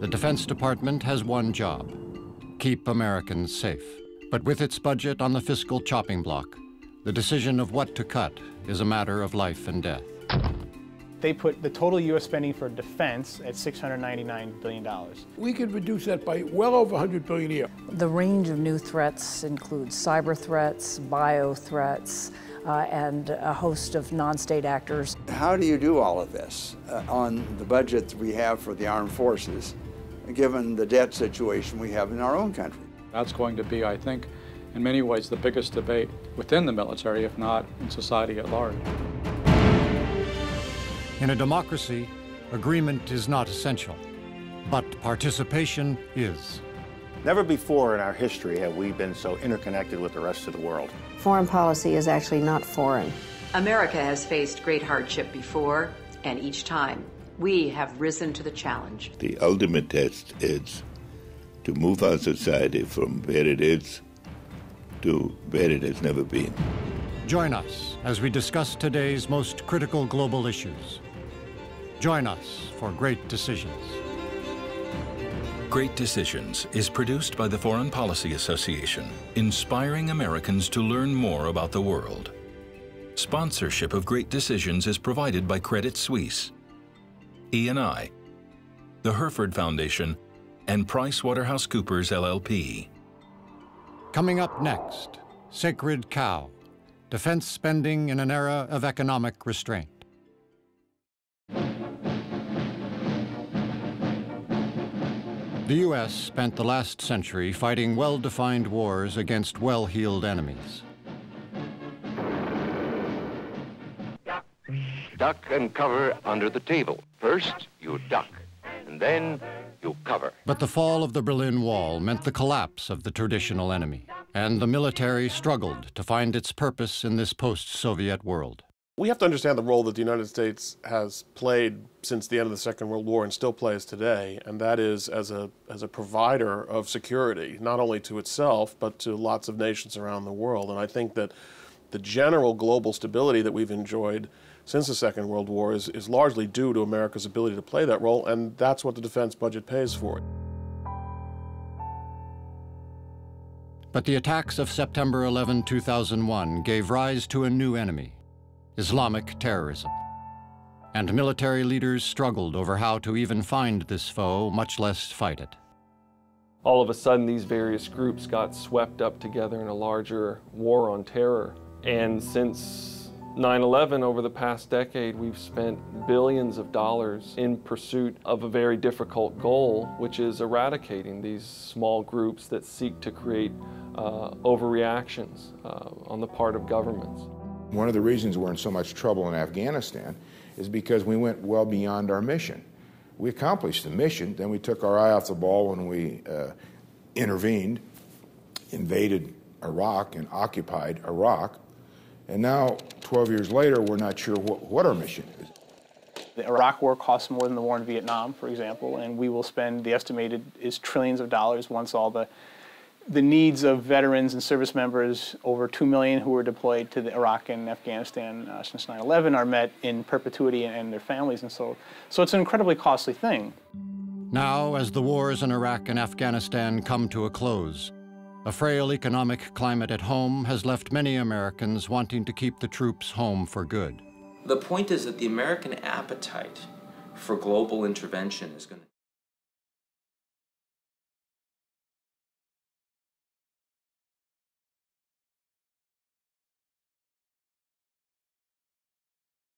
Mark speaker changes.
Speaker 1: The Defense Department has one job: keep Americans safe. But with its budget on the fiscal chopping block, the decision of what to cut is a matter of life and death.
Speaker 2: They put the total U.S. spending for defense at $699 billion.
Speaker 3: We could reduce that by well over $100 billion a year.
Speaker 4: The range of new threats includes cyber threats, bio threats, and a host of non-state actors.
Speaker 5: How do you do all of this on the budget that we have for the armed forces, given the debt situation we have in our own country?
Speaker 6: That's going to be, I think, in many ways the biggest debate within the military, if not in society at large.
Speaker 1: In a democracy, agreement is not essential, but participation is.
Speaker 7: Never before in our history have we been so interconnected with the rest of the world.
Speaker 8: Foreign policy is actually not foreign.
Speaker 9: America has faced great hardship before, and each time we have risen to the challenge.
Speaker 10: The ultimate test is to move our society from where it is to where it has never been.
Speaker 1: Join us as we discuss today's most critical global issues. Join us for Great Decisions.
Speaker 11: Great Decisions is produced by the Foreign Policy Association, inspiring Americans to learn more about the world. Sponsorship of Great Decisions is provided by Credit Suisse, E&I, the Hereford Foundation, and PricewaterhouseCoopers LLP.
Speaker 1: Coming up next, Sacred Cow, defense spending in an era of economic restraint. The U.S. spent the last century fighting well-defined wars against well-heeled enemies.
Speaker 12: Duck and cover under the table. First, you duck, and then you cover.
Speaker 1: But the fall of the Berlin Wall meant the collapse of the traditional enemy, and the military struggled to find its purpose in this post-Soviet world.
Speaker 13: We have to understand the role that the United States has played since the end of the Second World War and still plays today, and that is as a provider of security, not only to itself, but to lots of nations around the world. And I think that the general global stability that we've enjoyed since the Second World War is largely due to America's ability to play that role, and that's what the defense budget pays for.
Speaker 1: But the attacks of September 11, 2001 gave rise to a new enemy: Islamic terrorism. And military leaders struggled over how to even find this foe, much less fight it.
Speaker 14: All of a sudden, these various groups got swept up together in a larger war on terror. And since 9/11, over the past decade, we've spent billions of dollars in pursuit of a very difficult goal, which is eradicating these small groups that seek to create overreactions on the part of governments.
Speaker 15: One of the reasons we're in so much trouble in Afghanistan is because we went well beyond our mission. We accomplished the mission, then we took our eye off the ball when we intervened, invaded Iraq and occupied Iraq, and now, 12 years later, we're not sure what our mission is.
Speaker 2: The Iraq War costs more than the war in Vietnam, for example, and we will spend, the estimated is trillions of dollars once all the needs of veterans and service members, over 2 million who were deployed to Iraq and Afghanistan since 9/11, are met in perpetuity and their families. And so it's an incredibly costly thing.
Speaker 1: Now, as the wars in Iraq and Afghanistan come to a close, a frail economic climate at home has left many Americans wanting to keep the troops home for good.
Speaker 16: The point is that the American appetite for global intervention is going to